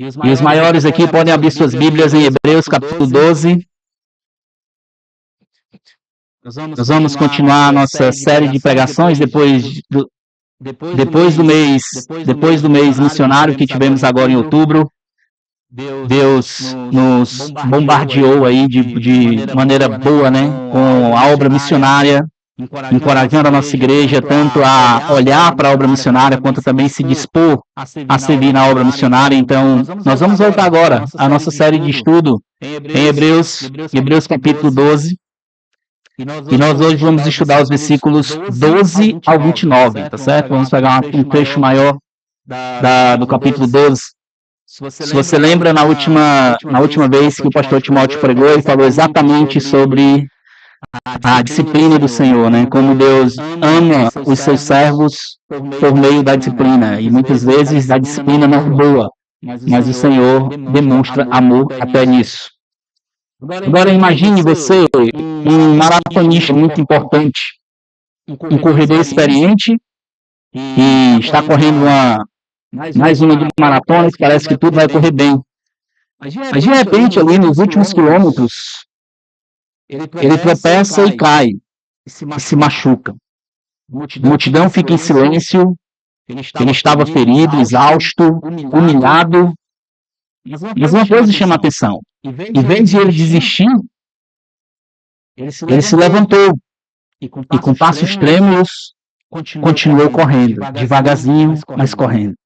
E os maiores aqui podem abrir suas Bíblias em Hebreus capítulo 12. Nós vamos continuar a nossa série de pregações depois do mês missionário que tivemos agora em outubro. Deus nos bombardeou aí de maneira boa, né, com a obra missionária, encorajando a nossa igreja tanto a olhar para a obra missionária, quanto também se dispor a servir na obra missionária. Então, nós vamos voltar agora à nossa série de estudo em Hebreus capítulo 12, e nós hoje vamos estudar os versículos 12 ao 29, tá certo? Vamos pegar um trecho maior do capítulo 12. Se você lembra, na última vez que o pastor Timóteo pregou, ele falou exatamente sobre a disciplina do Senhor, né? Como Deus ama os seus servos por meio da disciplina. E muitas vezes a disciplina não é boa, mas o Senhor demonstra amor até nisso. Agora imagine você, um maratonista muito importante, um corredor experiente, e está correndo mais uma de maratona, que parece que tudo vai correr bem. Mas de repente, ali nos últimos quilômetros, ele tropeça e cai, e se machuca. A multidão fica em silêncio, ele estava ferido, exausto, humilhado. Mas uma coisa chama a atenção. Em vez de ele desistir, ele se levantou e com passos trêmulos continuou correndo, devagarzinho, mas correndo.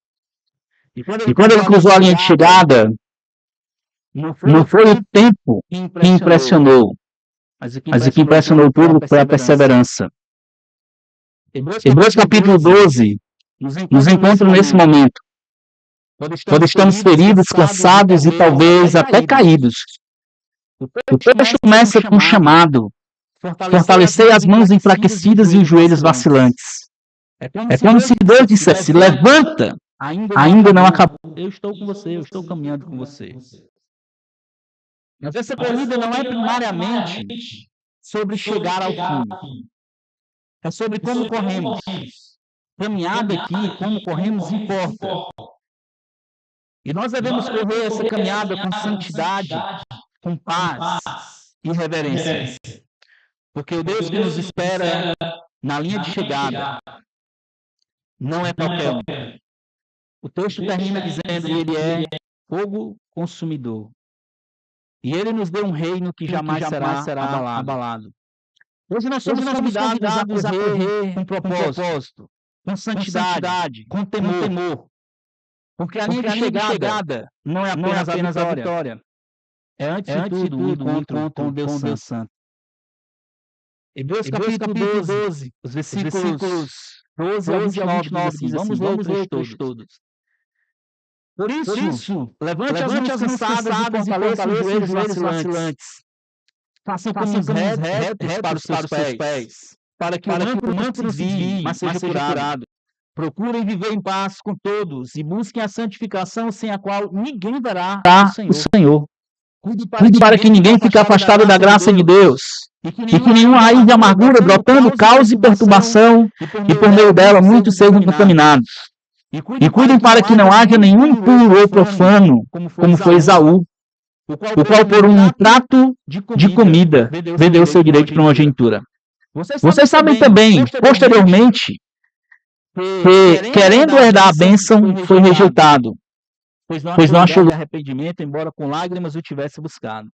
E quando ele cruzou a linha de chegada, não foi o tempo que impressionou, mas o que impressionou o público foi a perseverança. Hebreus capítulo 12 nos encontra nesse momento, quando estamos feridos, cansados e talvez até caídos. O texto começa com um chamado: fortalecer as mãos enfraquecidas e os joelhos vacilantes. É como se Deus dissesse: levanta, ainda não acabou. Eu estou com você, eu estou caminhando com você. Mas essa corrida não é primariamente sobre chegar ao fim. É sobre como corremos. Caminhada aqui, como corremos, importa. E nós devemos correr essa caminhada com santidade, com paz e reverência. Porque o Deus que nos espera na linha de chegada não é qualquer um. O texto termina dizendo que ele é fogo consumidor. E ele nos deu um reino que jamais será abalado. Hoje nós somos convidados a correr com propósito, com santidade, com temor. Porque a linha de chegada não é apenas a vitória. É antes de tudo um encontro com Deus Santo. Hebreus capítulo 12, os versículos 12 a 29 diz assim, vamos ler todos. Por isso, levante as mãos cansadas e fortaleça os joelhos vacilantes. Façam caminhos retos para os seus pés, para que o manto não se desvie, mas seja curado. Procurem viver em paz com todos e busquem a santificação, sem a qual ninguém verá o Senhor. Cuide para que ninguém fique afastado da graça de Deus, e que nenhuma raiz de amargura brotando cause perturbação, e por meio dela muitos sejam contaminados. E cuidem para que não haja nenhum impuro ou profano, como foi Esaú, o qual por um prato de comida vendeu seu direito de primogenitura. Vocês sabem também, posteriormente, que, querendo herdar a bênção, foi rejeitado, pois não achou arrependimento, embora com lágrimas o tivesse buscado.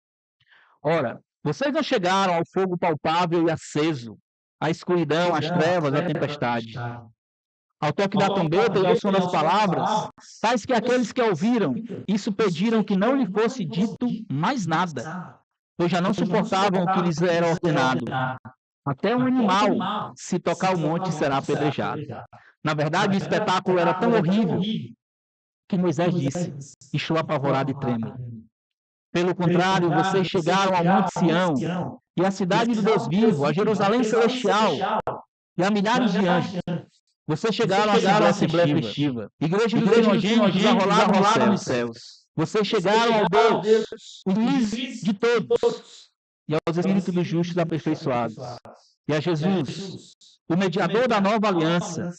Ora, vocês não chegaram ao fogo palpável e aceso, à escuridão, às trevas, à tempestade. Ao toque da trombeta e ao som das palavras, tais que aqueles que ouviram, isso pediram que não lhe fosse dito mais nada, pois já não suportavam o que lhes era ordenado. Até um animal, se tocar o monte, será apedrejado. Na verdade, o espetáculo era tão horrível que Moisés disse: estou apavorado e tremo. Pelo contrário, vocês chegaram ao Monte Sião, e à cidade do Deus vivo, a Jerusalém celestial, e a milhares de anjos. Vocês chegaram à Assembleia Festiva, igreja dos primogênitos arrolada nos céus. Vocês chegaram ao Deus, o juiz de todos, e aos espíritos dos justos aperfeiçoados, e a Jesus, o mediador da nova aliança,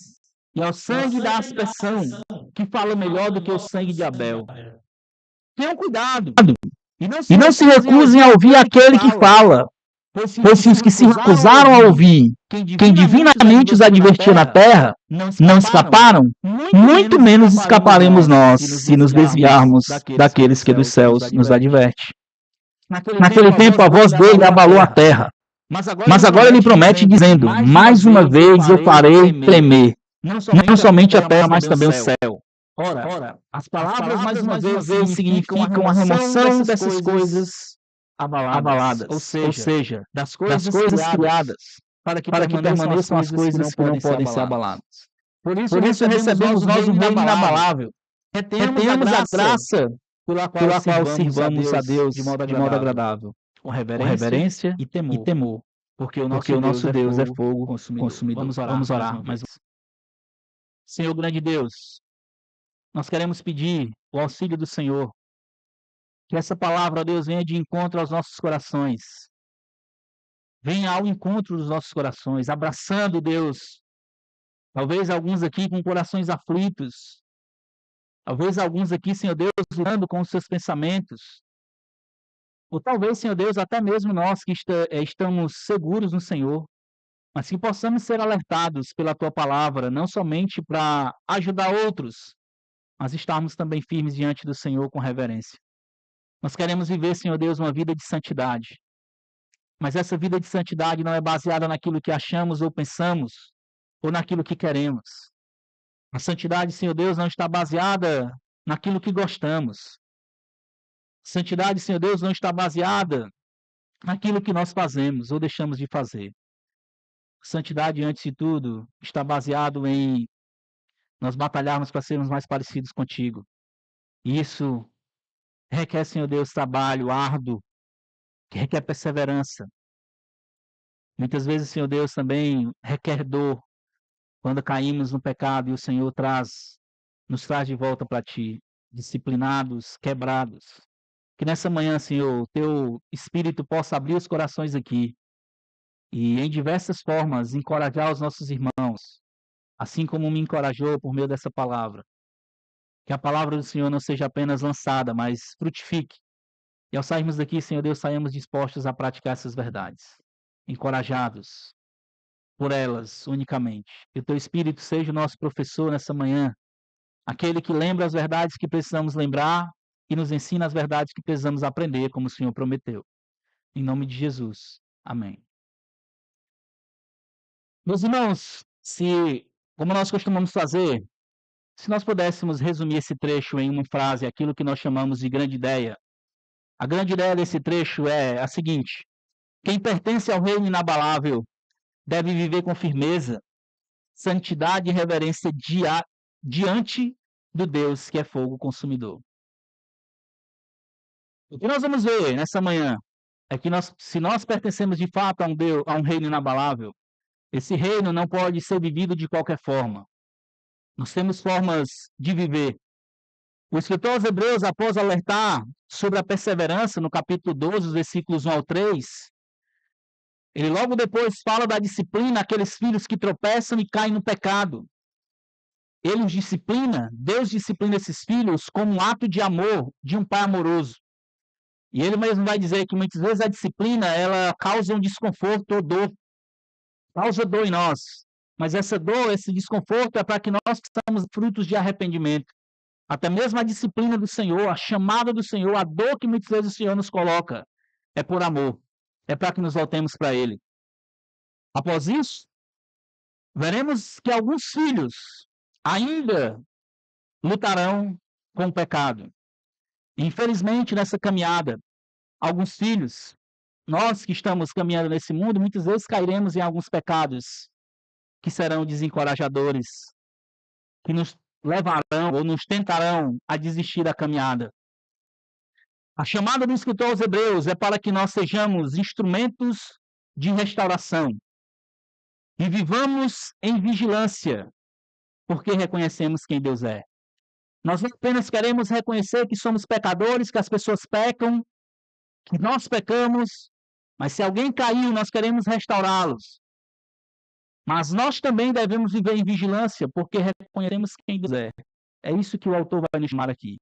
e ao sangue da aspersão, que fala melhor do que o sangue de Abel. Tenham cuidado e não se recusem a ouvir aquele que fala, pois se os que se recusaram a ouvir quem divinamente os advertiu na terra não escaparam, muito menos escaparemos nós se nos desviarmos daqueles que dos céus nos adverte. Naquele tempo a voz dele abalou a terra, mas agora ele promete dizendo, mais uma vez eu farei tremer, não somente a terra, mas também o céu. Ora, as palavras mais uma vez significam a remoção dessas coisas abaladas, ou seja, das coisas criadas, para que permaneçam as coisas que não podem ser abaladas. Por isso recebemos nós um reino inabalável. Retemos a graça pela qual sirvamos a Deus de modo agradável, com reverência e temor, porque o nosso Deus é fogo consumidor. Vamos orar mais uma vez. Senhor grande Deus, nós queremos pedir o auxílio do Senhor, que essa palavra, ó Deus, venha de encontro aos nossos corações. Venha ao encontro dos nossos corações, abraçando, Deus, talvez alguns aqui com corações aflitos, talvez alguns aqui, Senhor Deus, lutando com os seus pensamentos, ou talvez, Senhor Deus, até mesmo nós que estamos seguros no Senhor, mas que possamos ser alertados pela Tua palavra, não somente para ajudar outros, mas estarmos também firmes diante do Senhor com reverência. Nós queremos viver, Senhor Deus, uma vida de santidade. Mas essa vida de santidade não é baseada naquilo que achamos ou pensamos, ou naquilo que queremos. A santidade, Senhor Deus, não está baseada naquilo que gostamos. A santidade, Senhor Deus, não está baseada naquilo que nós fazemos ou deixamos de fazer. A santidade, antes de tudo, está baseado em nós batalharmos para sermos mais parecidos contigo. E isso requer, Senhor Deus, trabalho árduo, que requer perseverança. Muitas vezes, Senhor Deus, também requer dor quando caímos no pecado e o Senhor nos traz de volta para Ti, disciplinados, quebrados. Que nessa manhã, Senhor, o Teu Espírito possa abrir os corações aqui e, em diversas formas, encorajar os nossos irmãos, assim como me encorajou por meio dessa palavra. Que a palavra do Senhor não seja apenas lançada, mas frutifique. E ao sairmos daqui, Senhor Deus, saímos dispostos a praticar essas verdades, encorajados por elas unicamente. Que o Teu Espírito seja o nosso professor nessa manhã, aquele que lembra as verdades que precisamos lembrar e nos ensina as verdades que precisamos aprender, como o Senhor prometeu. Em nome de Jesus. Amém. Meus irmãos, como nós costumamos fazer, se nós pudéssemos resumir esse trecho em uma frase, aquilo que nós chamamos de grande ideia. A grande ideia desse trecho é a seguinte: quem pertence ao reino inabalável deve viver com firmeza, santidade e reverência diante do Deus que é fogo consumidor. O que nós vamos ver nessa manhã é que se nós pertencemos de fato a um reino inabalável, esse reino não pode ser vivido de qualquer forma. Nós temos formas de viver. O escritor aos Hebreus, após alertar sobre a perseverança, no capítulo 12, versículos 1 ao 3, ele logo depois fala da disciplina àqueles filhos que tropeçam e caem no pecado. Ele os disciplina, Deus disciplina esses filhos como um ato de amor de um pai amoroso. E ele mesmo vai dizer que muitas vezes a disciplina ela causa um desconforto ou dor. Causa dor em nós. Mas essa dor, esse desconforto é para que nós tenhamos frutos de arrependimento. Até mesmo a disciplina do Senhor, a chamada do Senhor, a dor que muitas vezes o Senhor nos coloca, é por amor. É para que nos voltemos para Ele. Após isso, veremos que alguns filhos ainda lutarão com o pecado. Infelizmente, nessa caminhada, alguns filhos, nós que estamos caminhando nesse mundo, muitas vezes cairemos em alguns pecados que serão desencorajadores, que nos levarão ou nos tentarão a desistir da caminhada. A chamada do escritor aos Hebreus é para que nós sejamos instrumentos de restauração e vivamos em vigilância, porque reconhecemos quem Deus é. Nós não apenas queremos reconhecer que somos pecadores, que as pessoas pecam, que nós pecamos, mas se alguém caiu, nós queremos restaurá-los. Mas nós também devemos viver em vigilância, porque reconhecemos quem Deus é. É isso que o autor vai nos chamar aqui.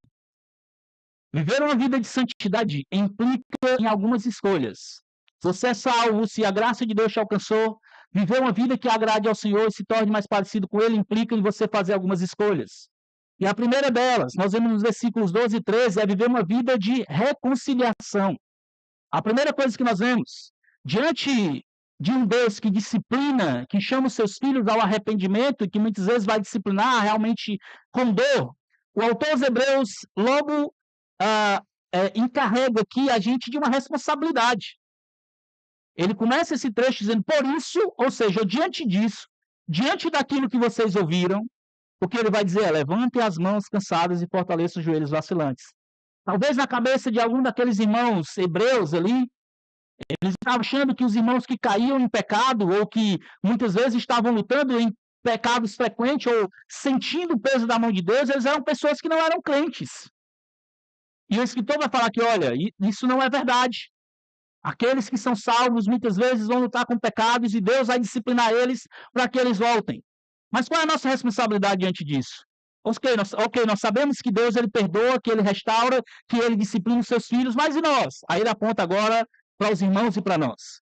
Viver uma vida de santidade implica em algumas escolhas. Se você é salvo, se a graça de Deus te alcançou, viver uma vida que agrade ao Senhor e se torne mais parecido com Ele implica em você fazer algumas escolhas. E a primeira delas, nós vemos nos versículos 12 e 13, é viver uma vida de reconciliação. A primeira coisa que nós vemos, diante de um Deus que disciplina, que chama os seus filhos ao arrependimento, que muitas vezes vai disciplinar realmente com dor, o autor aos Hebreus logo encarrega aqui a gente de uma responsabilidade. Ele começa esse trecho dizendo, por isso, ou seja, diante disso, diante daquilo que vocês ouviram, o que ele vai dizer é, levantem as mãos cansadas e fortaleçam os joelhos vacilantes. Talvez na cabeça de algum daqueles irmãos hebreus ali, eles estavam achando que os irmãos que caíam em pecado, ou que muitas vezes estavam lutando em pecados frequentes, ou sentindo o peso da mão de Deus, eles eram pessoas que não eram crentes. E o escritor vai falar que, olha, isso não é verdade. Aqueles que são salvos muitas vezes vão lutar com pecados e Deus vai disciplinar eles para que eles voltem. Mas qual é a nossa responsabilidade diante disso? Nós sabemos que Deus ele perdoa, que ele restaura, que ele disciplina os seus filhos, mas e nós? Aí ele aponta agora para os irmãos e para nós.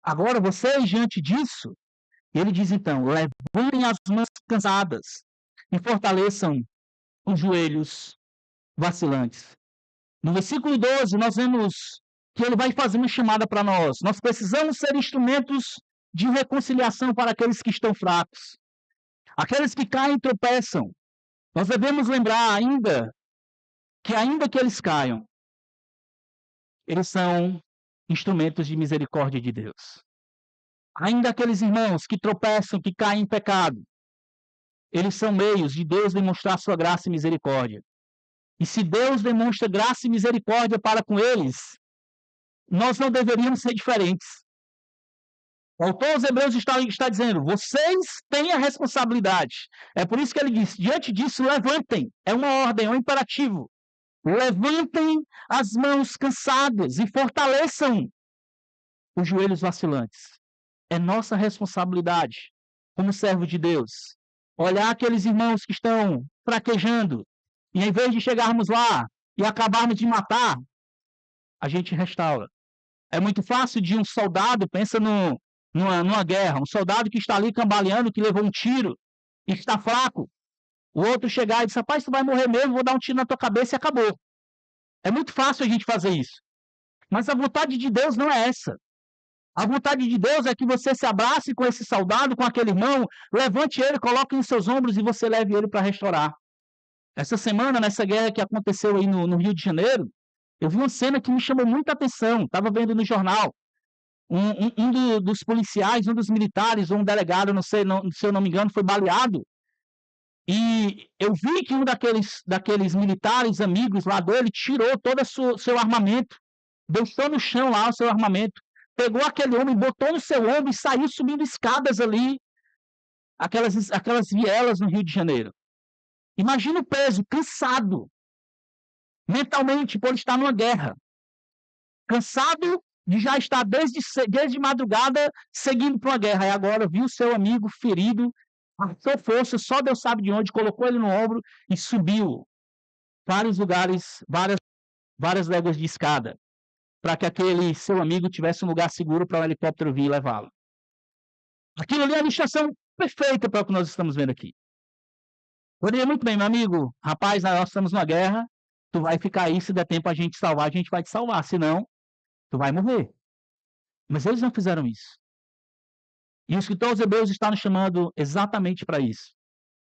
Agora, vocês, diante disso, ele diz então, levantem as mãos cansadas e fortaleçam os joelhos vacilantes. No versículo 12, nós vemos que ele vai fazer uma chamada para nós. Nós precisamos ser instrumentos de reconciliação para aqueles que estão fracos. Aqueles que caem e tropeçam. Nós devemos lembrar ainda que eles caiam, eles são instrumentos de misericórdia de Deus. Ainda aqueles irmãos que tropeçam, que caem em pecado, eles são meios de Deus demonstrar sua graça e misericórdia. E se Deus demonstra graça e misericórdia para com eles, nós não deveríamos ser diferentes. O autor aos Hebreus está dizendo, vocês têm a responsabilidade. É por isso que ele diz, diante disso, levantem. É uma ordem, é um imperativo. Levantem as mãos cansadas e fortaleçam os joelhos vacilantes. É nossa responsabilidade, como servo de Deus, olhar aqueles irmãos que estão fraquejando e, em vez de chegarmos lá e acabarmos de matar, a gente restaura. É muito fácil de um soldado, pensa numa guerra, um soldado que está ali cambaleando, que levou um tiro e está fraco. O outro chegar e dizer, rapaz, tu vai morrer mesmo, vou dar um tiro na tua cabeça e acabou. É muito fácil a gente fazer isso. Mas a vontade de Deus não é essa. A vontade de Deus é que você se abrace com esse soldado, com aquele irmão, levante ele, coloque em seus ombros e você leve ele para restaurar. Essa semana, nessa guerra que aconteceu aí no Rio de Janeiro, eu vi uma cena que me chamou muita atenção. Estava vendo no jornal. Dos policiais, um dos militares, ou um delegado, não sei, se eu não me engano, foi baleado. E eu vi que um daqueles militares amigos lá dele tirou todo o seu armamento, deixou no chão lá o seu armamento, pegou aquele homem, botou no seu ombro e saiu subindo escadas ali, aquelas vielas no Rio de Janeiro. Imagina o peso, cansado, mentalmente, por estar numa guerra. Cansado de já estar desde madrugada seguindo para uma guerra. E agora viu seu amigo ferido, achou força, só Deus sabe de onde, colocou ele no ombro e subiu vários lugares, várias léguas de escada, para que aquele seu amigo tivesse um lugar seguro para um helicóptero vir e levá-lo. Aquilo ali é a ilustração perfeita para o que nós estamos vendo aqui. Poderia muito bem, meu amigo, rapaz, nós estamos numa guerra, tu vai ficar aí, se der tempo a gente salvar, a gente vai te salvar, senão tu vai morrer. Mas eles não fizeram isso. E o escritor aos Hebreus está nos chamando exatamente para isso.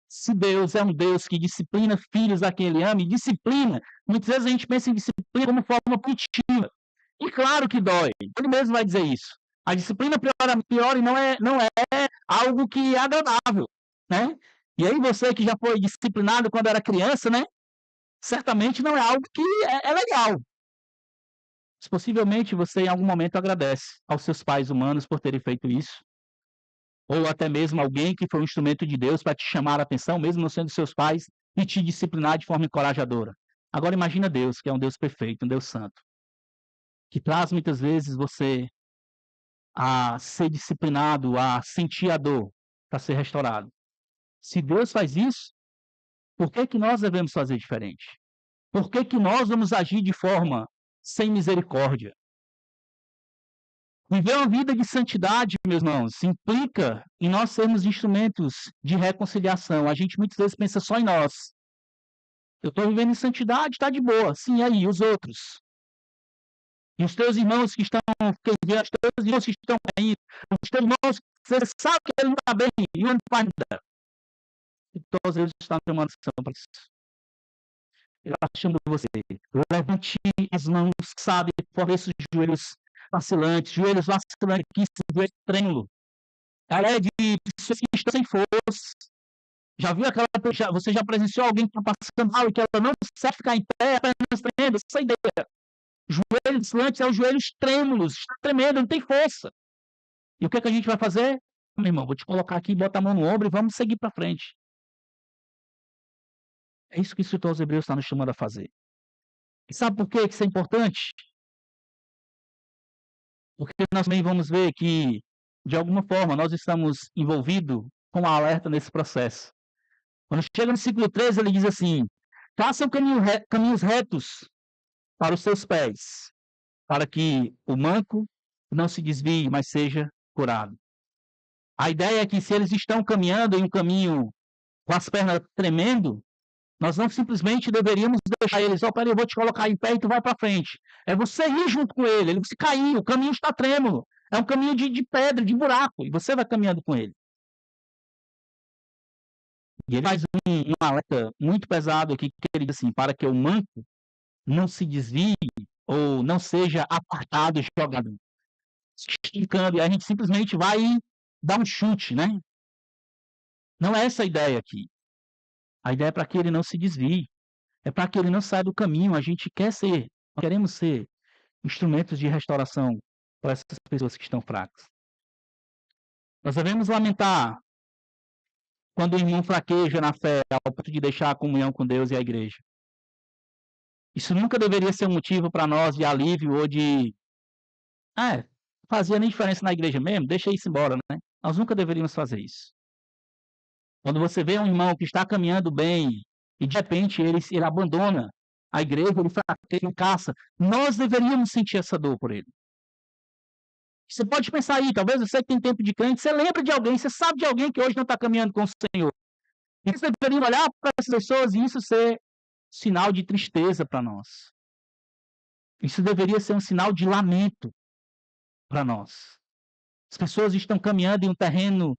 Se Deus é um Deus que disciplina filhos a quem Ele ama, e disciplina, muitas vezes a gente pensa em disciplina como forma punitiva. E claro que dói. Ele mesmo vai dizer isso. A disciplina pior e não é algo que é agradável, né? E aí você que já foi disciplinado quando era criança, né? Certamente não é algo que é legal. Mas possivelmente você em algum momento agradece aos seus pais humanos por terem feito isso. Ou até mesmo alguém que foi um instrumento de Deus para te chamar a atenção, mesmo não sendo seus pais, e te disciplinar de forma encorajadora. Agora imagina Deus, que é um Deus perfeito, um Deus santo, que traz muitas vezes você a ser disciplinado, a sentir a dor, para ser restaurado. Se Deus faz isso, por que nós devemos fazer diferente? Por que que nós vamos agir de forma sem misericórdia? Viver uma vida de santidade, meus irmãos, implica em nós sermos instrumentos de reconciliação. A gente muitas vezes pensa só em nós. Eu estou vivendo em santidade, está de boa. Sim, e aí, os outros? E os teus irmãos que estão, os teus irmãos que estão caindo, os teus irmãos que você sabe que ele não está bem, e onde ainda? E todos eles estão chamando atenção para isso. Eu chamo você, levante as mãos, sabe, fortaleça os joelhos vacilantes aqui, joelho trêmulo. Ela é de pessoas que estão sem força. Já viu aquela pessoa, você já presenciou alguém que está passando mal e que ela não consegue ficar em pé, apenas tremendo? Essa ideia. Joelhos vacilantes é os joelhos trêmulos, está tremendo, não tem força. E o que é que a gente vai fazer? Meu irmão, vou te colocar aqui, bota a mão no ombro e vamos seguir para frente. É isso que o escritor aos Hebreus está nos chamando a fazer. E sabe por que isso é importante? Porque nós também vamos ver que, de alguma forma, nós estamos envolvidos com um alerta nesse processo. Quando chega no versículo 13, ele diz assim: façam caminhos retos para os seus pés, para que o manco não se desvie, mas seja curado. A ideia é que se eles estão caminhando em um caminho com as pernas tremendo, nós não simplesmente deveríamos deixar eles, peraí, eu vou te colocar em pé e tu vai para frente. É você ir junto com ele, se cair, o caminho está trêmulo. É um caminho de pedra, de buraco, e você vai caminhando com ele. E ele faz um alerta muito pesado aqui, que ele diz assim, para que o manco não se desvie ou não seja apartado, jogado. Esticando, e a gente simplesmente vai dar um chute, né? Não é essa a ideia aqui. A ideia é para que ele não se desvie. É para que ele não saia do caminho. A gente nós queremos ser instrumentos de restauração para essas pessoas que estão fracas. Nós devemos lamentar quando o irmão fraqueja na fé ao ponto de deixar a comunhão com Deus e a igreja. Isso nunca deveria ser um motivo para nós de alívio ou de fazia nem diferença na igreja mesmo, deixa isso embora, né? Nós nunca deveríamos fazer isso. Quando você vê um irmão que está caminhando bem e de repente ele abandona a igreja, ele fraqueja, ele caça, nós deveríamos sentir essa dor por ele. Você pode pensar aí, talvez você que tem tempo de crente, você lembra de alguém, você sabe de alguém que hoje não está caminhando com o Senhor. E você deveria olhar para essas pessoas e isso ser sinal de tristeza para nós. Isso deveria ser um sinal de lamento para nós. As pessoas estão caminhando em um terreno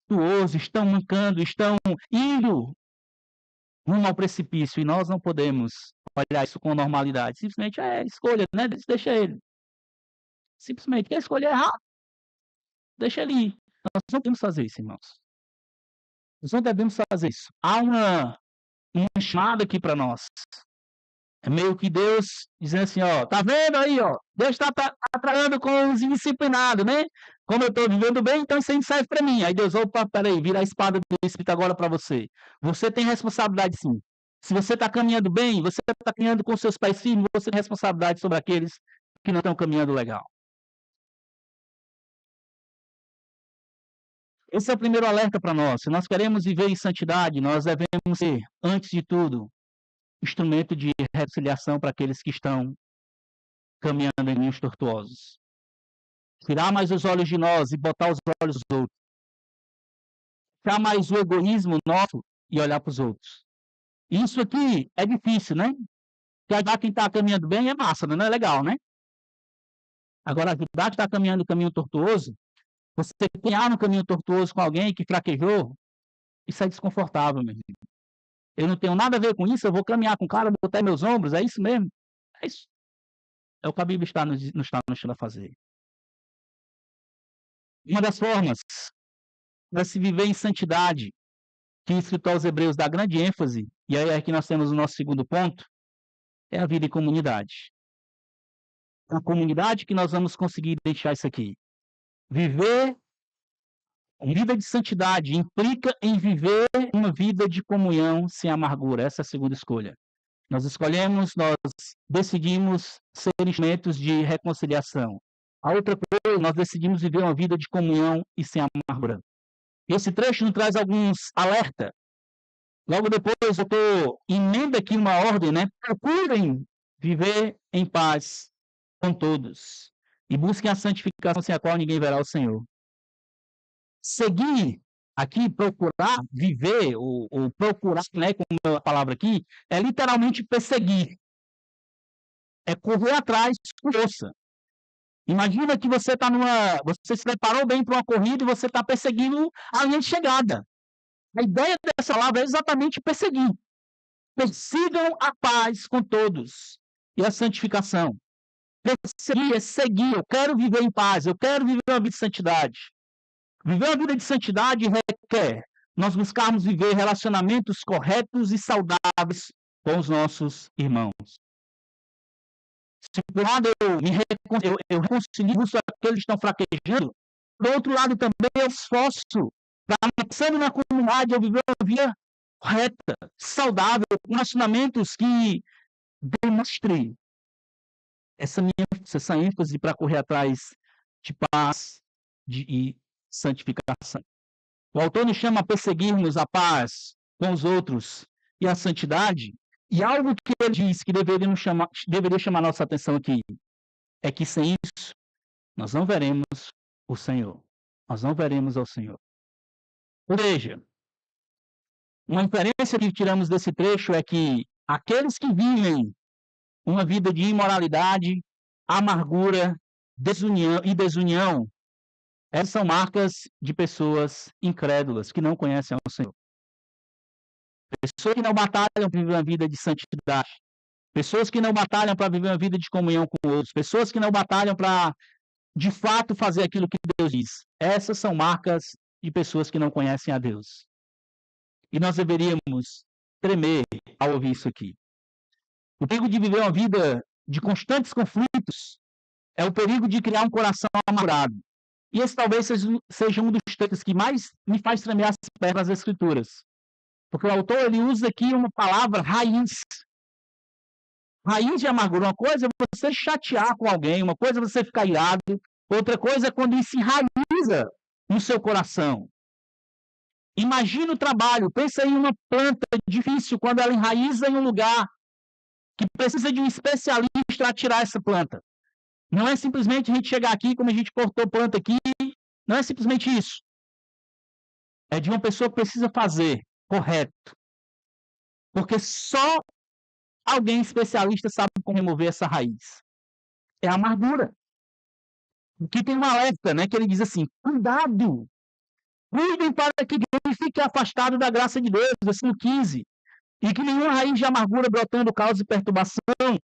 tortuoso, estão mancando, estão indo rumo ao precipício e nós não podemos olhar isso com normalidade. Simplesmente escolha, né? Deixa ele. Simplesmente quer escolher errado. Deixa ele ir. Nós não podemos fazer isso, irmãos. Nós não devemos fazer isso. Há uma chamada aqui para nós. É meio que Deus dizendo assim, tá vendo aí, Deus está tratando com os indisciplinados, né? Como eu estou vivendo bem, então isso aí serve para mim. Aí Deus, peraí, vira a espada do Espírito agora para você. Você tem responsabilidade sim. Se você está caminhando bem, você está caminhando com seus pés firmes, você tem responsabilidade sobre aqueles que não estão caminhando legal. Esse é o primeiro alerta para nós. Se nós queremos viver em santidade, nós devemos ser, antes de tudo, instrumento de reconciliação para aqueles que estão caminhando em caminhos tortuosos. Tirar mais os olhos de nós e botar os olhos dos outros. Tirar mais o egoísmo nosso e olhar para os outros. Isso aqui é difícil, né? Porque ajudar quem está caminhando bem é massa, não é legal, né? Agora, ajudar quem está caminhando no caminho tortuoso, você caminhar no caminho tortuoso com alguém que fraquejou, isso é desconfortável, meu amigo. Eu não tenho nada a ver com isso, eu vou caminhar com o cara, botar meus ombros, é isso mesmo? É isso. É o que a Bíblia está nos chamando a fazer. Uma das formas para se viver em santidade, que o escritor aos Hebreus dá grande ênfase, e aí aqui nós temos o nosso segundo ponto, é a vida em comunidade. A comunidade que nós vamos conseguir deixar isso aqui. Viver uma vida de santidade implica em viver uma vida de comunhão sem amargura. Essa é a segunda escolha. Nós decidimos ser instrumentos de reconciliação. A outra coisa, nós decidimos viver uma vida de comunhão e sem amargura. Esse trecho nos traz alguns alertas Logo depois emenda aqui uma ordem, né? Procurem viver em paz com todos e busquem a santificação sem a qual ninguém verá o Senhor. Seguir aqui, procurar viver, ou procurar, né, como a palavra aqui, é literalmente perseguir. É correr atrás com força. Imagina que você você se preparou bem para uma corrida e você está perseguindo a linha de chegada. A ideia dessa palavra é exatamente perseguir. Persigam a paz com todos e a santificação. Perseguir é seguir. Eu quero viver em paz, eu quero viver uma vida de santidade. Viver uma vida de santidade requer nós buscarmos viver relacionamentos corretos e saudáveis com os nossos irmãos. Se por um lado eu reconcilio aqueles que estão fraquejando, por outro lado também eu esforço para, pensando na comunidade, eu viver uma vida correta, saudável, com relacionamentos que demonstrem essa ênfase para correr atrás de paz e santificação. O autor nos chama a perseguirmos a paz com os outros e a santidade, e algo que ele diz que deveria chamar nossa atenção aqui é que sem isso nós não veremos o Senhor. Nós não veremos ao Senhor. Ou seja, uma inferência que tiramos desse trecho é que aqueles que vivem uma vida de imoralidade, amargura, desunião, essas são marcas de pessoas incrédulas, que não conhecem ao Senhor. Pessoas que não batalham para viver uma vida de santidade. Pessoas que não batalham para viver uma vida de comunhão com outros. Pessoas que não batalham para, de fato, fazer aquilo que Deus diz. Essas são marcas de pessoas que não conhecem a Deus. E nós deveríamos tremer ao ouvir isso aqui. O perigo de viver uma vida de constantes conflitos é o perigo de criar um coração amargurado. E esse talvez seja um dos textos que mais me faz tremer as pernas das Escrituras. Porque o autor ele usa aqui uma palavra raiz. Raiz de amargura. Uma coisa é você chatear com alguém, uma coisa é você ficar irado, outra coisa é quando isso enraiza no seu coração. Imagina o trabalho. Pensa em uma planta difícil quando ela enraiza em um lugar que precisa de um especialista para tirar essa planta. Não é simplesmente a gente chegar aqui, como a gente cortou planta aqui, não é simplesmente isso. É de uma pessoa que precisa fazer correto. Porque só alguém especialista sabe como remover essa raiz. É a amargura. Aqui tem um alerta, né, que ele diz assim, cuidado, cuidem para que ninguém fique afastado da graça de Deus, versículo 15, e que nenhuma raiz de amargura brotando causa perturbação,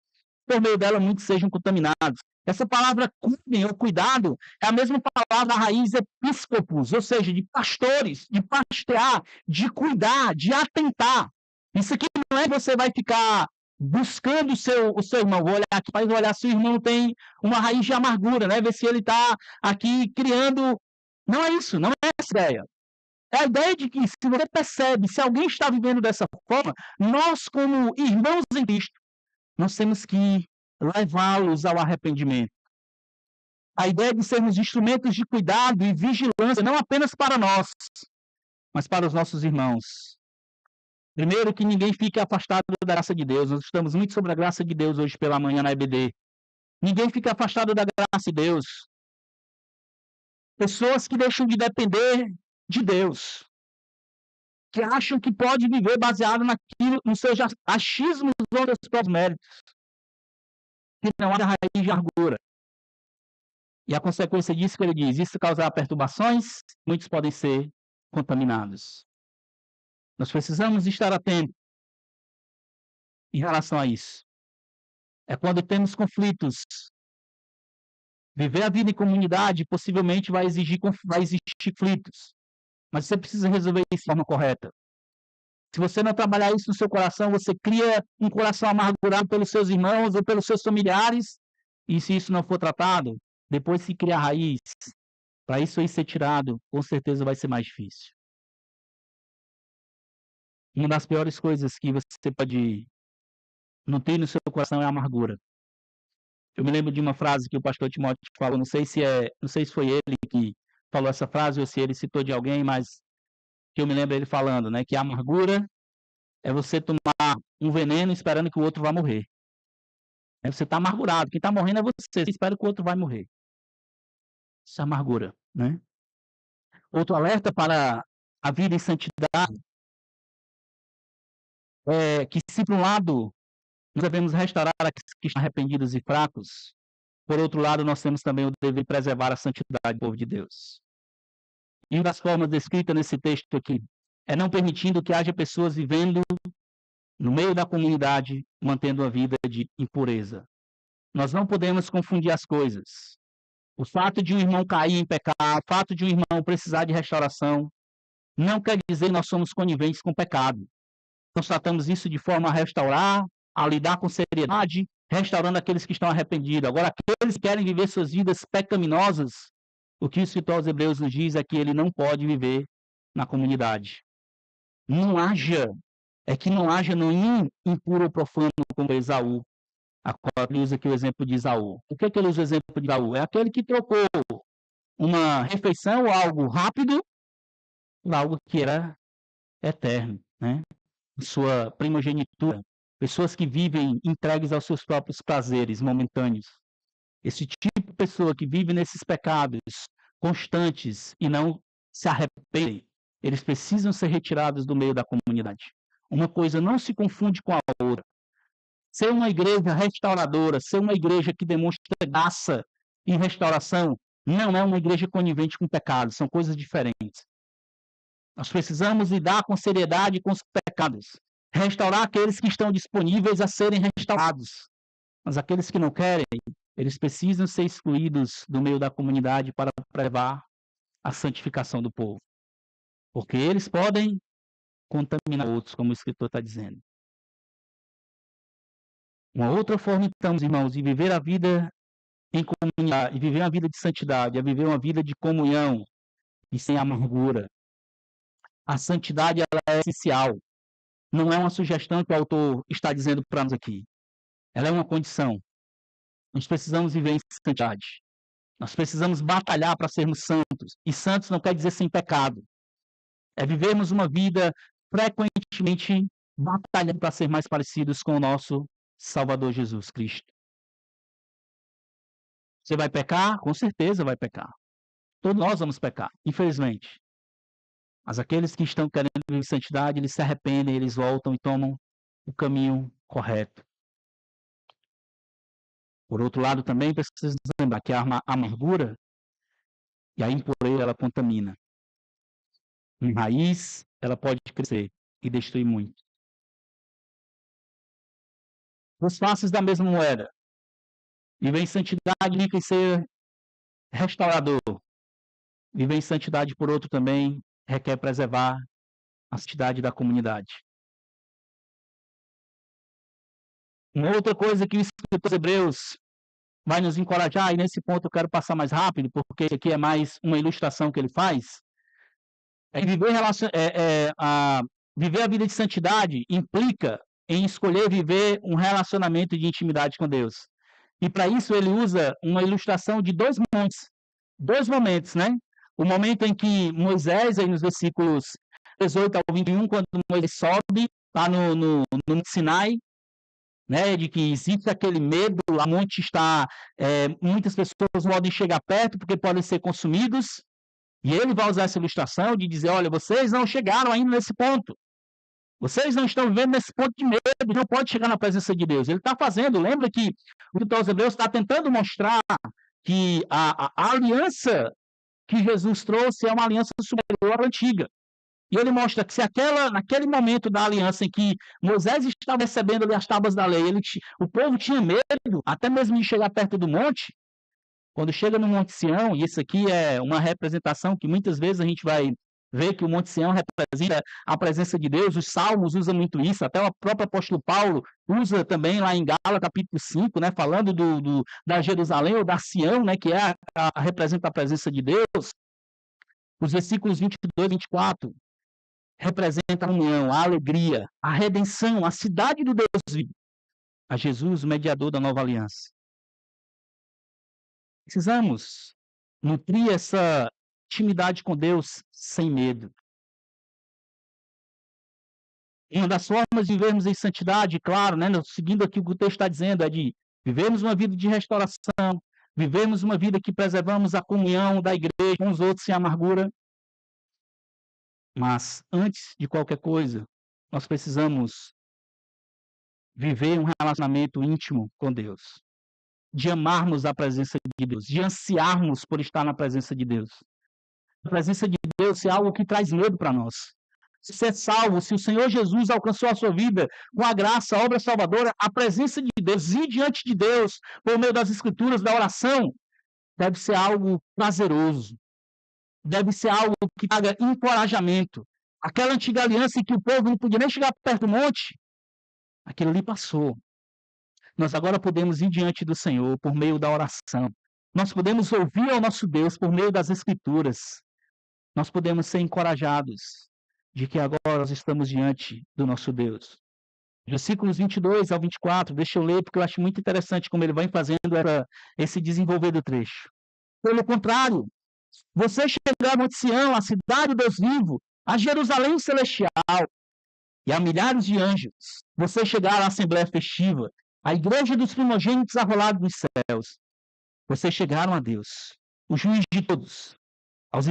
por meio dela muitos sejam contaminados. Essa palavra cuidem ou cuidado é a mesma palavra da raiz episcopos, ou seja, de pastores, de pastear, de cuidar, de atentar. Isso aqui não é que você vai ficar buscando o seu irmão. Vou olhar aqui para olhar se o irmão tem uma raiz de amargura, né? Ver se ele está aqui criando. Não é isso, não é essa ideia. É a ideia de que se você percebe, se alguém está vivendo dessa forma, nós como irmãos em Cristo, nós temos que levá-los ao arrependimento. A ideia de sermos instrumentos de cuidado e vigilância, não apenas para nós, mas para os nossos irmãos. Primeiro, que ninguém fique afastado da graça de Deus. Nós estamos muito sobre a graça de Deus hoje pela manhã na EBD. Ninguém fica afastado da graça de Deus. Pessoas que deixam de depender de Deus. Que acham que pode viver baseado nos seus achismos ou nos seus próprios méritos. Que não há raiz de amargura. E a consequência disso que ele diz, isso causará perturbações, muitos podem ser contaminados. Nós precisamos estar atentos em relação a isso. É quando temos conflitos. Viver a vida em comunidade possivelmente vai existir conflitos. Mas você precisa resolver isso de forma correta. Se você não trabalhar isso no seu coração, você cria um coração amargurado pelos seus irmãos ou pelos seus familiares. E se isso não for tratado, depois se cria raiz. Para isso aí ser tirado, com certeza vai ser mais difícil. Uma das piores coisas que você pode não ter no seu coração é a amargura. Eu me lembro de uma frase que o pastor Timóteo falou, não sei se foi ele que falou essa frase ou se ele citou de alguém, mas que eu me lembro ele falando, né, que a amargura é você tomar um veneno esperando que o outro vá morrer. Você está amargurado. Quem está morrendo é você. Você espera que o outro vai morrer. Isso é amargura, né? Outro alerta para a vida em santidade é que, se por um lado nós devemos restaurar aqueles que estão arrependidos e fracos, por outro lado, nós temos também o dever de preservar a santidade do povo de Deus. E uma das formas descritas nesse texto aqui é não permitindo que haja pessoas vivendo no meio da comunidade, mantendo uma vida de impureza. Nós não podemos confundir as coisas. O fato de um irmão cair em pecado, o fato de um irmão precisar de restauração, não quer dizer que nós somos coniventes com o pecado. Nós tratamos isso de forma a restaurar, a lidar com seriedade, restaurando aqueles que estão arrependidos. Agora, aqueles que querem viver suas vidas pecaminosas, o que o escritor aos Hebreus nos diz é que ele não pode viver na comunidade. Que não haja nenhum impuro ou profano como Esaú. A qual ele usa aqui o exemplo de Esaú. Por que ele usa o exemplo de Esaú? É aquele que trocou uma refeição ou algo rápido por algo que era eterno, né? Sua primogenitura, pessoas que vivem entregues aos seus próprios prazeres momentâneos. Esse tipo de pessoa que vive nesses pecados constantes e não se arrependem, eles precisam ser retirados do meio da comunidade. Uma coisa não se confunde com a outra. Ser uma igreja restauradora, ser uma igreja que demonstra graça e restauração, não é uma igreja conivente com o pecado, são coisas diferentes. Nós precisamos lidar com seriedade com os pecados, restaurar aqueles que estão disponíveis a serem restaurados. Mas aqueles que não querem, eles precisam ser excluídos do meio da comunidade para preservar a santificação do povo. Porque eles podem contaminar outros, como o escritor está dizendo. Uma outra forma, então, irmãos, de viver a vida em comunidade, de viver uma vida de santidade, é viver uma vida de comunhão e sem amargura. A santidade, ela é essencial. Não é uma sugestão que o autor está dizendo para nós aqui. Ela é uma condição. Nós precisamos viver em santidade. Nós precisamos batalhar para sermos santos. E santos não quer dizer sem pecado. É vivermos uma vida frequentemente batalhando para ser mais parecidos com o nosso Salvador Jesus Cristo. Você vai pecar? Com certeza vai pecar. Todos nós vamos pecar, infelizmente. Mas aqueles que estão querendo viver santidade, eles se arrependem, eles voltam e tomam o caminho correto. Por outro lado, também precisamos lembrar que a amargura e a impureza, ela contamina. Em raiz, ela pode crescer e destruir muito. Os faces da mesma moeda. Viver em santidade implica em ser restaurador. Viver em santidade, por outro, também requer preservar a santidade da comunidade. Uma outra coisa que o escritor dos Hebreus vai nos encorajar, e nesse ponto eu quero passar mais rápido, porque isso aqui é mais uma ilustração que ele faz, é que viver a vida de santidade implica em escolher viver um relacionamento de intimidade com Deus. E para isso ele usa uma ilustração de dois momentos, né? O momento em que Moisés, aí nos versículos 18 ao 21, quando Moisés sobe lá no Sinai, né, de que existe aquele medo, lá monte está, muitas pessoas podem chegar perto porque podem ser consumidos, e ele vai usar essa ilustração de dizer, olha, vocês não chegaram ainda nesse ponto, vocês não estão vivendo nesse ponto de medo, não pode chegar na presença de Deus. Ele está fazendo, lembra que o escritor aos Hebreus está tentando mostrar que a aliança que Jesus trouxe é uma aliança superior à antiga. E ele mostra que se naquele momento da aliança em que Moisés estava recebendo ali as tábuas da lei, o povo tinha medo, até mesmo de chegar perto do monte, quando chega no Monte Sião, e isso aqui é uma representação que muitas vezes a gente vai ver que o Monte Sião representa a presença de Deus, os Salmos usam muito isso, até o próprio apóstolo Paulo usa também lá em Gálatas capítulo 5, né, falando da Jerusalém ou da Sião, né, que representa a presença de Deus. Os versículos 22 e 24 representa a união, a alegria, a redenção, a cidade do Deus vivo, a Jesus, o mediador da nova aliança. Precisamos nutrir essa intimidade com Deus sem medo. Uma das formas de vivermos em santidade, claro, né, seguindo aqui o que o texto está dizendo, é de vivermos uma vida de restauração, vivermos uma vida que preservamos a comunhão da igreja com os outros sem amargura. Mas, antes de qualquer coisa, nós precisamos viver um relacionamento íntimo com Deus, de amarmos a presença de Deus, de ansiarmos por estar na presença de Deus. A presença de Deus é algo que traz medo para nós. Se você é salvo, se o Senhor Jesus alcançou a sua vida com a graça, a obra salvadora, a presença de Deus, ir diante de Deus, por meio das Escrituras, da oração, deve ser algo prazeroso, deve ser algo que traga encorajamento. Aquela antiga aliança em que o povo não podia nem chegar perto do monte, aquilo ali passou. Nós agora podemos ir diante do Senhor por meio da oração. Nós podemos ouvir ao nosso Deus por meio das Escrituras. Nós podemos ser encorajados de que agora nós estamos diante do nosso Deus. Versículos 22 ao 24, deixa eu ler, porque eu acho muito interessante como ele vai fazendo esse desenvolver do trecho. Pelo contrário, você chegará a Monte Sião, a cidade do Deus vivo, a Jerusalém celestial, e a milhares de anjos. Você chegará à Assembleia Festiva, a igreja dos primogênitos arrolados nos céus. Vocês chegaram a Deus, o juiz de todos,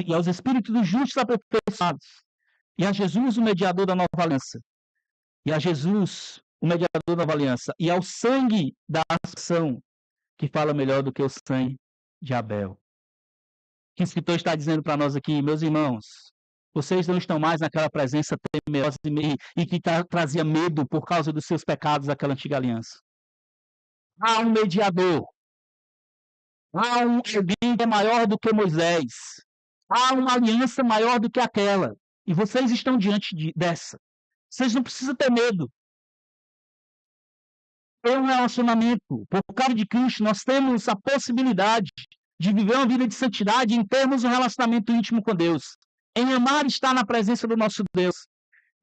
e aos espíritos dos justos aperfeiçoados, e a Jesus, o mediador da nova aliança, e a Jesus, o mediador da nova aliança, e ao sangue da ação, que fala melhor do que o sangue de Abel. O que o escritor está dizendo para nós aqui, meus irmãos, vocês não estão mais naquela presença temerosa e que trazia medo por causa dos seus pecados daquela antiga aliança. Há um mediador. Há alguém que é maior do que Moisés. Há uma aliança maior do que aquela. E vocês estão diante dessa. Vocês não precisam ter medo. É um relacionamento. Por causa de Cristo, nós temos a possibilidade de viver uma vida de santidade em termos de um relacionamento íntimo com Deus. Em amar estar na presença do nosso Deus.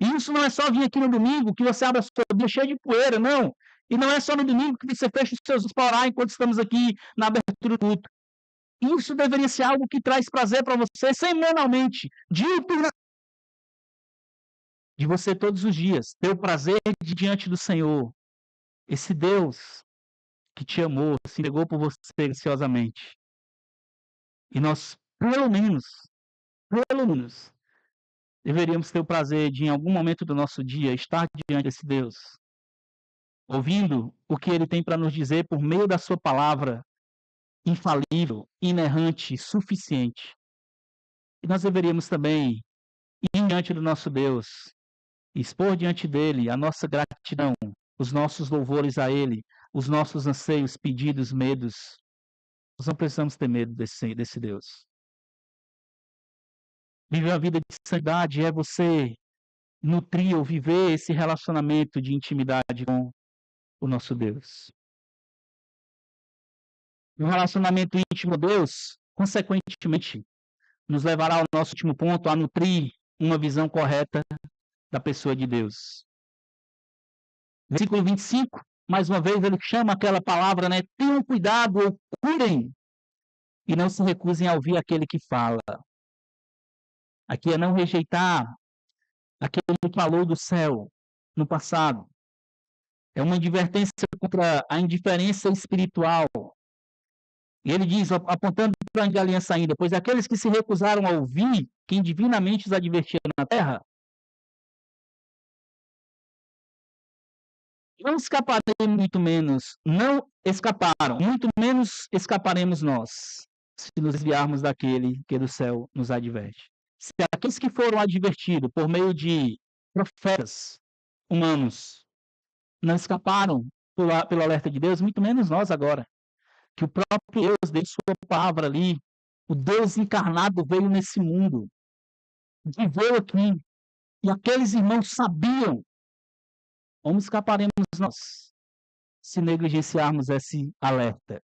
E isso não é só vir aqui no domingo, que você abre a sua Bíblia cheia de poeira, não. E não é só no domingo que você fecha os seus olhos para orar enquanto estamos aqui na abertura do culto. Isso deveria ser algo que traz prazer para você semanalmente, de você todos os dias, ter o prazer de diante do Senhor. Esse Deus que te amou, se entregou por você graciosamente. E nós, pelo menos, deveríamos ter o prazer de, em algum momento do nosso dia, estar diante desse Deus, ouvindo o que ele tem para nos dizer por meio da sua palavra, infalível, inerrante, suficiente. E nós deveríamos também ir diante do nosso Deus, expor diante dele a nossa gratidão, os nossos louvores a ele, os nossos anseios, pedidos, medos. Nós não precisamos ter medo desse Deus. Viver uma vida de santidade é você nutrir ou viver esse relacionamento de intimidade com o nosso Deus. Um relacionamento íntimo com Deus, consequentemente, nos levará ao nosso último ponto, a nutrir uma visão correta da pessoa de Deus. Versículo 25, mais uma vez ele chama aquela palavra, né? Tenham cuidado ou curem e não se recusem a ouvir aquele que fala. Aqui é não rejeitar aquele que falou do céu no passado. É uma advertência contra a indiferença espiritual. E ele diz, apontando para a aliança ainda, pois aqueles que se recusaram a ouvir quem divinamente os advertia na terra, não escaparam, muito menos escaparemos nós, se nos desviarmos daquele que do céu nos adverte. Se aqueles que foram advertidos por meio de profetas humanos não escaparam pelo alerta de Deus, muito menos nós agora. Que o próprio Deus deu sua palavra ali, o Deus encarnado veio nesse mundo, viveu aqui, e aqueles irmãos sabiam como escaparemos nós se negligenciarmos esse alerta.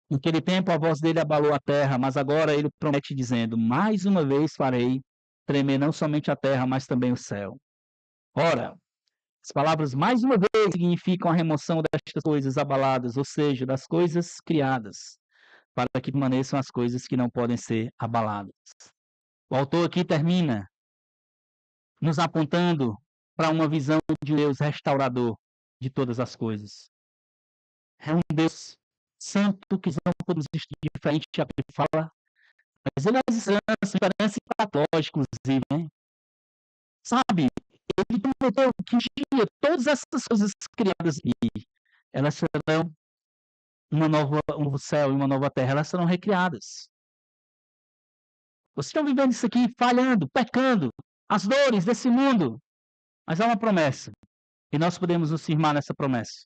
Naquele tempo a voz dele abalou a terra, mas agora ele promete dizendo, mais uma vez farei tremer não somente a terra, mas também o céu. Ora, as palavras mais uma vez significam a remoção destas coisas abaladas, ou seja, das coisas criadas, para que permaneçam as coisas que não podem ser abaladas. O autor aqui termina nos apontando para uma visão de Deus restaurador de todas as coisas. É um Deus santo que não podemos existir diferente a que fala, mas ele é esperança patológica, inclusive, né? Sabe, ele prometeu que um dia todas essas coisas criadas aqui, elas serão um novo céu e uma nova terra, elas serão recriadas. Vocês estão vivendo isso aqui falhando, pecando, as dores desse mundo, mas há uma promessa, e nós podemos nos firmar nessa promessa,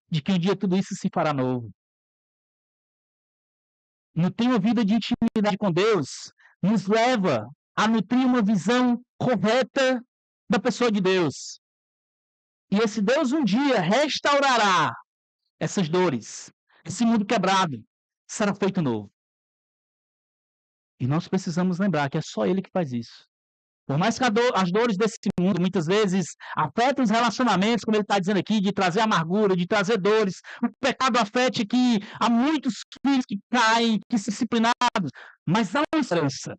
de que um dia tudo isso se fará novo. Nutrir uma vida de intimidade com Deus nos leva a nutrir uma visão correta da pessoa de Deus. E esse Deus um dia restaurará essas dores, esse mundo quebrado, será feito novo. E nós precisamos lembrar que é só Ele que faz isso. Por mais que as dores desse mundo muitas vezes afetem os relacionamentos, como ele está dizendo aqui, de trazer amargura, de trazer dores, o pecado afete que há muitos filhos que caem, que são disciplinados, mas há uma esperança.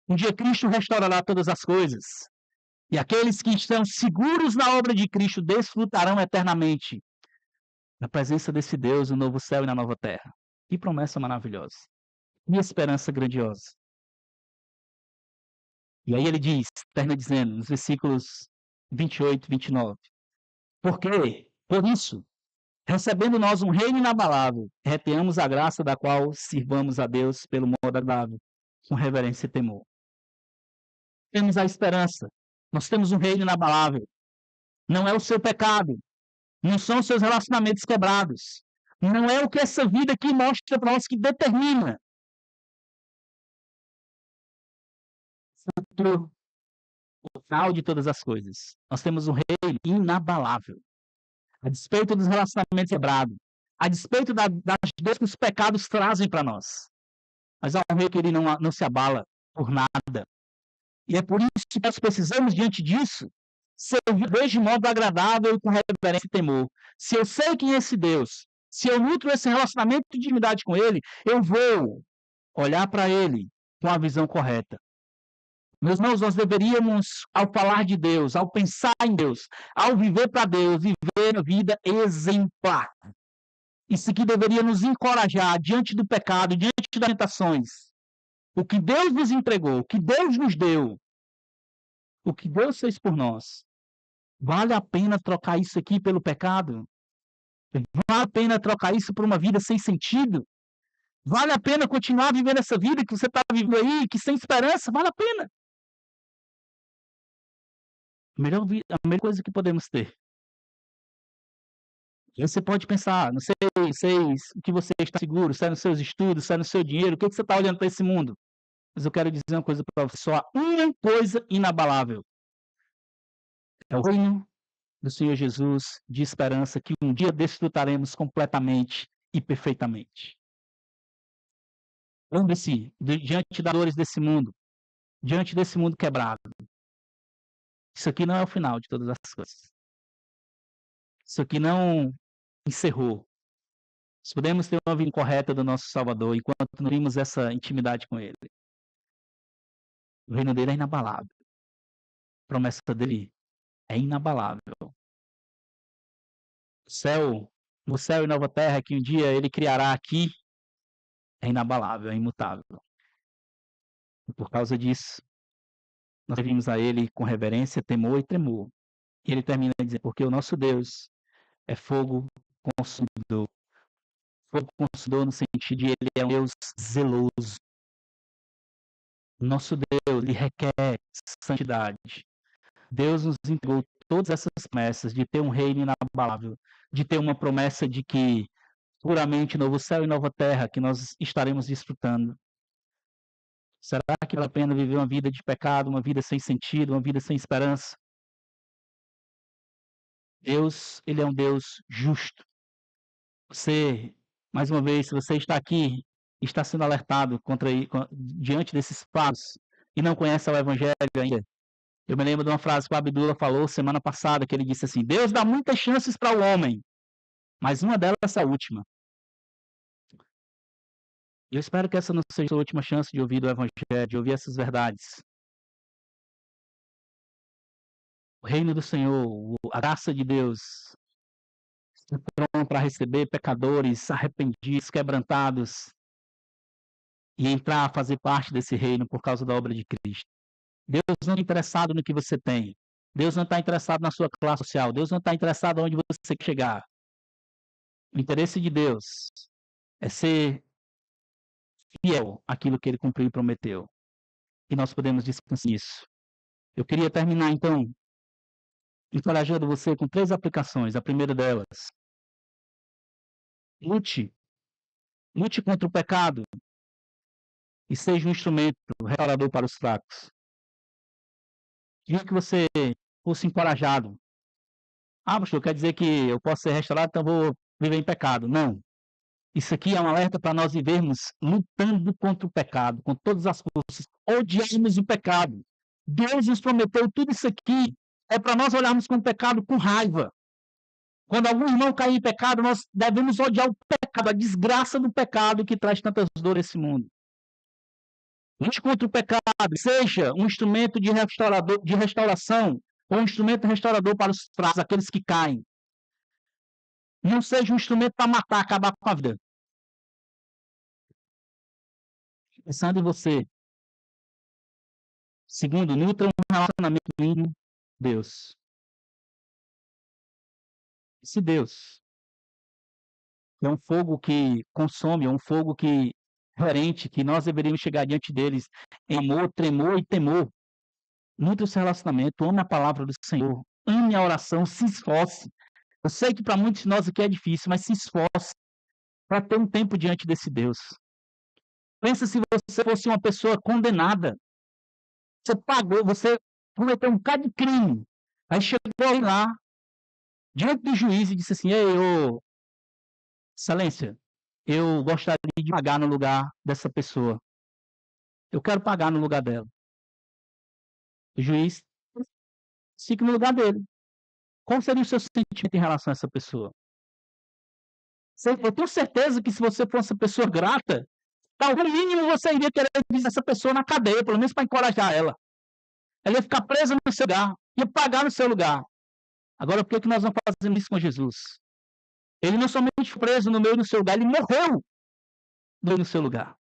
Um dia Cristo restaurará todas as coisas, e aqueles que estão seguros na obra de Cristo desfrutarão eternamente na presença desse Deus, no novo céu e na nova terra. Que promessa maravilhosa. Que esperança grandiosa. E aí ele diz, termina dizendo, nos versículos 28 e 29. Porque, por isso, recebendo nós um reino inabalável, retenhamos a graça da qual sirvamos a Deus pelo modo agradável, com reverência e temor. Temos a esperança. Nós temos um reino inabalável. Não é o seu pecado. Não são os seus relacionamentos quebrados. Não é o que essa vida aqui mostra para nós que determina o final de todas as coisas. Nós temos um reino inabalável. A despeito dos relacionamentos quebrados, a despeito das dores que os pecados trazem para nós. Mas há um rei que ele não se abala por nada. E é por isso que nós precisamos, diante disso, servir de modo agradável e com reverência e temor. Se eu sei quem é esse Deus, se eu nutro esse relacionamento de intimidade com Ele, eu vou olhar para Ele com a visão correta. Meus irmãos, nós deveríamos, ao falar de Deus, ao pensar em Deus, ao viver para Deus, viver uma vida exemplar. Isso aqui deveria nos encorajar diante do pecado, diante das tentações. O que Deus nos entregou, o que Deus nos deu, o que Deus fez por nós. Vale a pena trocar isso aqui pelo pecado? Vale a pena trocar isso por uma vida sem sentido? Vale a pena continuar vivendo essa vida que você está vivendo aí, que sem esperança? Vale a pena. A melhor coisa que podemos ter. Você pode pensar, não sei o que você está seguro, se é nos seus estudos, se é no seu dinheiro, o que você está olhando para esse mundo? Mas eu quero dizer uma coisa para você, só há uma coisa inabalável. É o reino do Senhor Jesus de esperança que um dia desfrutaremos completamente e perfeitamente. Lembre-se, diante das dores desse mundo, diante desse mundo quebrado, isso aqui não é o final de todas as coisas. Isso aqui não encerrou. Nós podemos ter uma vida correta do nosso Salvador enquanto não vimos essa intimidade com Ele. O reino dele é inabalável. A promessa dele é inabalável. No céu e nova terra que um dia ele criará aqui, é inabalável, é imutável. E por causa disso, nós servimos a ele com reverência, temor e tremor. E ele termina dizendo, porque o nosso Deus é fogo consumidor. Fogo consumidor no sentido de ele é um Deus zeloso. O nosso Deus, ele requer santidade. Deus nos entregou todas essas promessas de ter um reino inabalável, de ter uma promessa de que puramente novo céu e nova terra que nós estaremos desfrutando. Será que vale a pena viver uma vida de pecado, uma vida sem sentido, uma vida sem esperança? Deus, ele é um Deus justo. Você, mais uma vez, se você está aqui, está sendo alertado diante desses fatos e não conhece o Evangelho ainda, eu me lembro de uma frase que o Abdullah falou semana passada, que ele disse assim, Deus dá muitas chances para o homem, mas uma delas é a última. Eu espero que essa não seja a última chance de ouvir o Evangelho, de ouvir essas verdades. reino do Senhor, a graça de Deus, para receber pecadores arrependidos, quebrantados, e entrar a fazer parte desse reino por causa da obra de Cristo. Deus não está interessado no que você tem. Deus não está interessado na sua classe social. Deus não está interessado onde você quer chegar. O interesse de Deus é ser fiel àquilo que Ele cumpriu e prometeu. E nós podemos descansar nisso. Eu queria terminar, então, encorajando você com 3 aplicações. A primeira delas, lute contra o pecado e seja um instrumento restaurador para os fracos. Queria que você fosse encorajado. Pastor, quer dizer que eu posso ser restaurado, então vou viver em pecado. Não. Isso aqui é um alerta para nós vivermos lutando contra o pecado, com todas as forças, odiarmos o pecado. Deus nos prometeu tudo isso aqui. É para nós olharmos com o pecado com raiva. Quando algum irmão cair em pecado, nós devemos odiar o pecado, a desgraça do pecado que traz tantas dores a esse mundo. Lute contra o pecado, seja um instrumento de restauração, ou um instrumento restaurador para os fracos, aqueles que caem. Não seja um instrumento para matar, acabar com a vida. Pensando em você. Segundo, nutra um relacionamento íntimo com Deus. Esse Deus é um fogo que consome, é um fogo que reverente, que nós deveríamos chegar diante deles em amor, tremor e temor. Nutra esse relacionamento, ame a palavra do Senhor, ame a oração, se esforce. Eu sei que para muitos de nós aqui é difícil, mas se esforce para ter um tempo diante desse Deus. Pensa se você fosse uma pessoa condenada. Você pagou, você cometeu um bocado de crime. Aí chegou lá, diante do juiz, e disse assim: ei, excelência, eu gostaria de pagar no lugar dessa pessoa. Eu quero pagar no lugar dela. O juiz fica no lugar dele. Qual seria o seu sentimento em relação a essa pessoa? Eu tenho certeza que se você fosse uma pessoa grata, no mínimo você iria querer ver essa pessoa na cadeia, pelo menos para encorajar ela. Ela ia ficar presa no seu lugar, ia pagar no seu lugar. Agora, por que nós não fazemos isso com Jesus? Ele não somente foi preso no meio do seu lugar, ele morreu no seu lugar.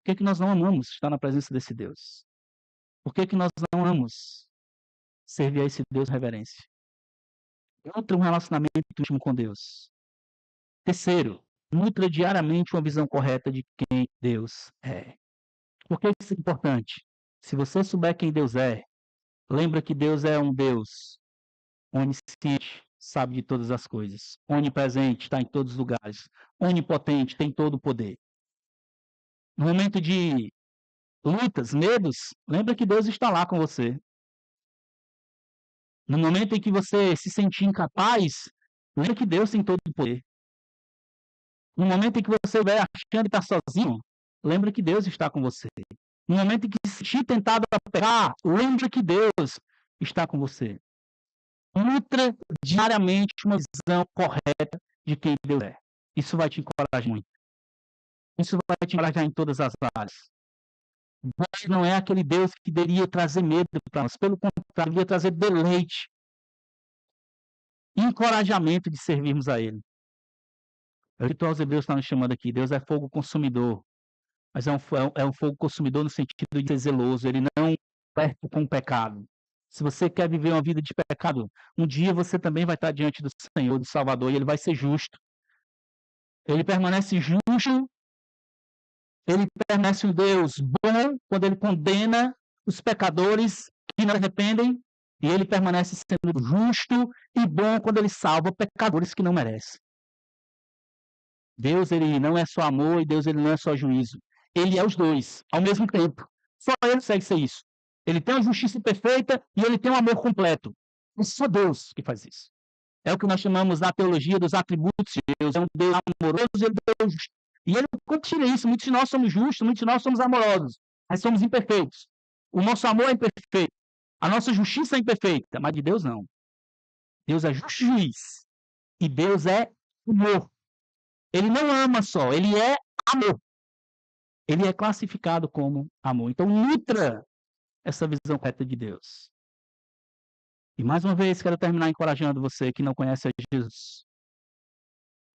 Por que nós não amamos estar na presença desse Deus? Por que nós não amamos servir a esse Deus reverência? Nutra um relacionamento íntimo com Deus. Terceiro, nutra diariamente uma visão correta de quem Deus é. Por que isso é importante? Se você souber quem Deus é, lembra que Deus é um Deus onisciente, sabe de todas as coisas, onipresente, está em todos os lugares, onipotente, tem todo o poder. No momento de lutas, medos, lembra que Deus está lá com você. No momento em que você se sentir incapaz, lembra que Deus tem todo o poder. No momento em que você estiver achando que está sozinho, lembra que Deus está com você. No momento em que se sentir tentado a pecar, lembra que Deus está com você. Nutra diariamente uma visão correta de quem Deus é. Isso vai te encorajar muito. Isso vai te encorajar em todas as áreas. Deus não é aquele Deus que deveria trazer medo para nós. Pelo contrário, deveria trazer deleite, encorajamento de servirmos a Ele. O ritual aos Hebreus está nos chamando aqui. Deus é fogo consumidor. Mas é um fogo consumidor no sentido de ser zeloso. Ele não perto com o pecado. Se você quer viver uma vida de pecado, um dia você também vai estar diante do Senhor, do Salvador, e Ele vai ser justo. Ele permanece justo. Ele permanece um Deus bom quando Ele condena os pecadores que não arrependem. E Ele permanece sendo justo e bom quando Ele salva pecadores que não merecem. Deus, Ele não é só amor e Deus, Ele não é só juízo. Ele é os dois, ao mesmo tempo. Só Ele consegue ser isso. Ele tem a justiça perfeita e Ele tem o amor completo. É só Deus que faz isso. É o que nós chamamos na teologia dos atributos de Deus. É um Deus amoroso e Ele é justo. E Ele compartilha isso. Muitos de nós somos justos, muitos de nós somos amorosos. Mas somos imperfeitos. O nosso amor é imperfeito. A nossa justiça é imperfeita. Mas de Deus, não. Deus é justo juiz. E Deus é amor. Ele não ama só, Ele é amor. Ele é classificado como amor. Então, nutra essa visão correta de Deus. E mais uma vez quero terminar encorajando você que não conhece a Jesus.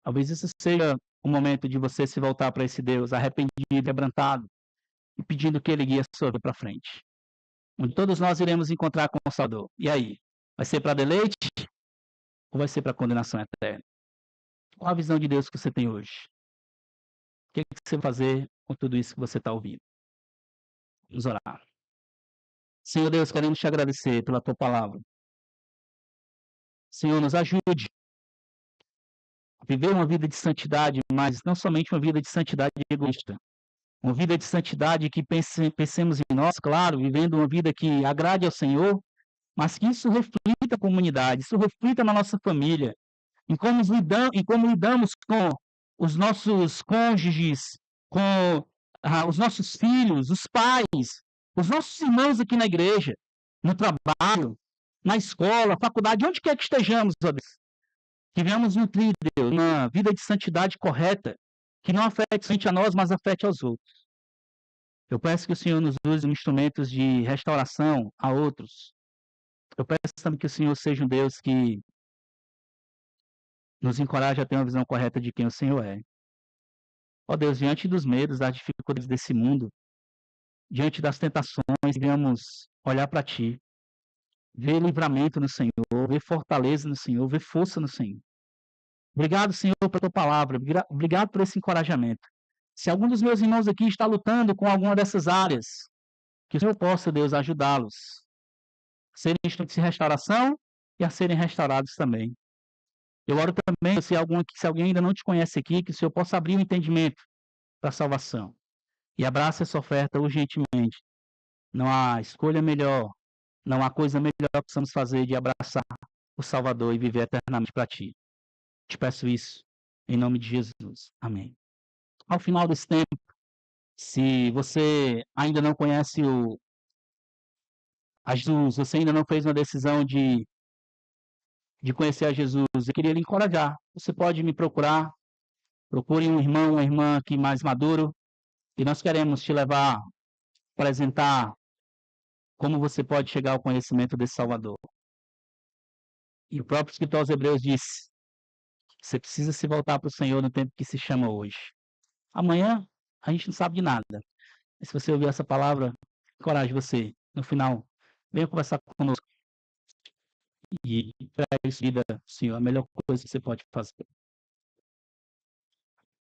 Talvez isso seja o momento de você se voltar para esse Deus arrependido, quebrantado e pedindo que Ele guie a sua vida para frente. Onde todos nós iremos encontrar com o Salvador. E aí? Vai ser para deleite ou vai ser para condenação eterna? Qual a visão de Deus que você tem hoje? O que você vai fazer com tudo isso que você está ouvindo? Vamos orar. Senhor Deus, queremos te agradecer pela tua palavra. Senhor, nos ajude a viver uma vida de santidade, mas não somente uma vida de santidade egoísta. Uma vida de santidade que pensemos em nós, claro, vivendo uma vida que agrade ao Senhor, mas que isso reflita a comunidade, isso reflita na nossa família, em como lidamos com os nossos cônjuges, com os nossos filhos, os pais, os nossos irmãos aqui na igreja, no trabalho, na escola, faculdade, onde quer que estejamos, ó Deus. Que venhamos nutrir, Deus, uma vida de santidade correta, que não afete somente a nós, mas afete aos outros. Eu peço que o Senhor nos use como instrumentos de restauração a outros. Eu peço também que o Senhor seja um Deus que nos encoraje a ter uma visão correta de quem o Senhor é. Ó Deus, diante dos medos, das dificuldades desse mundo, diante das tentações, venhamos olhar para Ti, ver livramento no Senhor, ver fortaleza no Senhor, ver força no Senhor. Obrigado, Senhor, pela Tua palavra. Obrigado por esse encorajamento. Se algum dos meus irmãos aqui está lutando com alguma dessas áreas, que o Senhor possa, Deus, ajudá-los a serem instrumentos de restauração e a serem restaurados também. Eu oro também, se alguém ainda não te conhece aqui, que o Senhor possa abrir o entendimento para a salvação. E abraça essa oferta urgentemente. Não há escolha melhor, não há coisa melhor que possamos fazer de abraçar o Salvador e viver eternamente para Ti. Te peço isso, em nome de Jesus. Amém. Ao final desse tempo, se você ainda não conhece a Jesus, você ainda não fez uma decisão de conhecer a Jesus, eu queria lhe encorajar. Você pode me procurar, procure um irmão, uma irmã aqui mais maduro, e nós queremos te levar, apresentar como você pode chegar ao conhecimento desse Salvador. E o próprio escritor aos Hebreus disse, você precisa se voltar para o Senhor no tempo que se chama hoje. Amanhã, a gente não sabe de nada. Mas se você ouvir essa palavra, encoraje você. No final, venha conversar conosco. E para isso, vida, Senhor, a melhor coisa que você pode fazer.